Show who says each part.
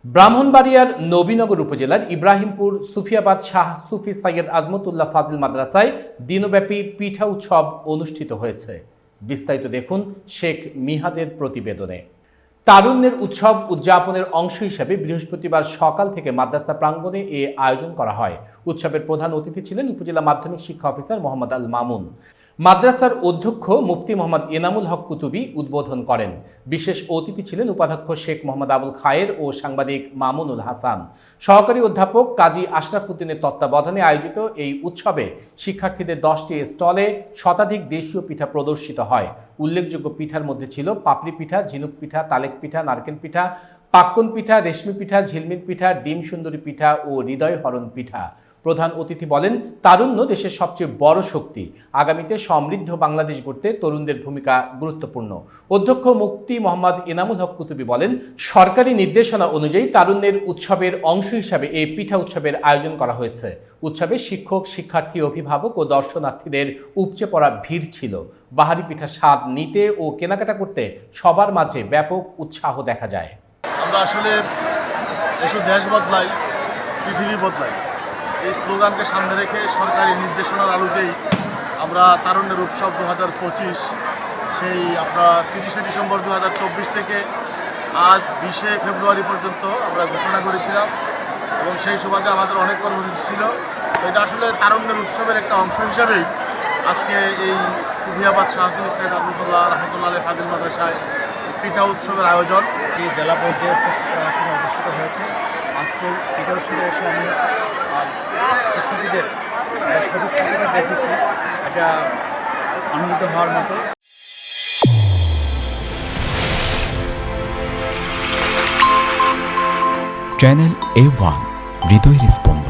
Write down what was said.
Speaker 1: ব্রাহ্মণবাড়িয়ার নবীনগর উপজেলার ইব্রাহিমপুর সুফিয়াবাদ শাহ সুফি সৈয়দ আজমতুল্লাহ ফাজিল মাদ্রাসায় দিনব্যাপী পিঠা উৎসব অনুষ্ঠিত হয়েছে। বিস্তারিত দেখুন শেখ মিহাদের প্রতিবেদনে। তারুণ্যের উৎসব উদযাপনের অংশ হিসেবে বৃহস্পতিবার সকাল থেকে মাদ্রাসা প্রাঙ্গণে এ আয়োজন করা হয়। উৎসবের প্রধান অতিথি ছিলেন উপজেলা মাধ্যমিক শিক্ষা অফিসার মোহাম্মদ আল মামুন। মাদ্রাসার অধ্যক্ষ মুফতি মোহাম্মদ এনামুল হক কুতুবী উদ্বোধন করেন। বিশেষ অতিথি ছিলেন উপাধ্যক্ষ শেখ মোহাম্মদ আবুল খায়ের ও সাংবাদিক মামুনুল হাসান। সহকারী অধ্যাপক কাজী আশরাফ উদ্দিনের তত্ত্বাবধানে আয়োজিত এই উৎসবে শিক্ষার্থীদের 10টি স্টলে শতাধিক দেশীয় পিঠা প্রদর্শিত হয়। উল্লেখযোগ্য পিঠার মধ্যে ছিল পাপড়ি পিঠা, ঝিনুক পিঠা, তালেক পিঠা, নারকেল পিঠা, পাক্কন পিঠা, রেশমি পিঠা, ঝিলমিল পিঠা, ডিম সুন্দরী পিঠা ও হৃদয় হরণ পিঠা। প্রধান অতিথি বলেন, তারুণ্য দেশের সবচেয়ে বড় শক্তি। আগামীতে সমৃদ্ধ বাংলাদেশ গড়তে তরুণদের ভূমিকা গুরুত্বপূর্ণ। অধ্যক্ষ মুফতি মোহাম্মদ এনামুল হক কুতুবী বলেন, সরকারি নির্দেশনা অনুযায়ী তারুণ্যের উৎসবের অংশ হিসাবে এই পিঠা উৎসবের আয়োজন করা হয়েছে। উৎসবে শিক্ষক, শিক্ষার্থী, অভিভাবক ও দর্শনার্থীদের উপচে পড়া ভিড় ছিল। বাহারি পিঠা স্বাদ নিতে ও কেনাকাটা করতে সবার মাঝে ব্যাপক উৎসাহ দেখা যায়।
Speaker 2: আমরা আসলে এসব দেশ বদলাই, পৃথিবী বদলাই, এই স্লোগানকে সামনে রেখে সরকারি নির্দেশনার আলোকেই আমরা তারুণ্যের উৎসব 2025 সেই আপনার 30শে ডিসেম্বর 2024 থেকে আজ 20শে ফেব্রুয়ারি পর্যন্ত আমরা ঘোষণা করেছিলাম এবং সেই সুবাদে আমাদের অনেক কর্মসূচি ছিল। তো এটা আসলে তারুণ্যের উৎসবের একটা অংশ হিসাবেই আজকে এই সুফিয়াবাদ শাহ সুফি সৈয়দ আজমতুল্লাহ রহমতুল্লাহ ফাজিল মাদ্রাসায় পিঠা উৎসবের আয়োজন
Speaker 3: এই জেলা পর্যায়ে আসনে অনুষ্ঠিত হয়েছে। আজকের পিঠা উৎসবে এসে আমি শিক্ষার্থীদের সদস্যতা দেখেছি, এটা আনন্দিত হওয়ার মতো।
Speaker 4: চ্যানেল A1 হৃদয় রেসপন্স।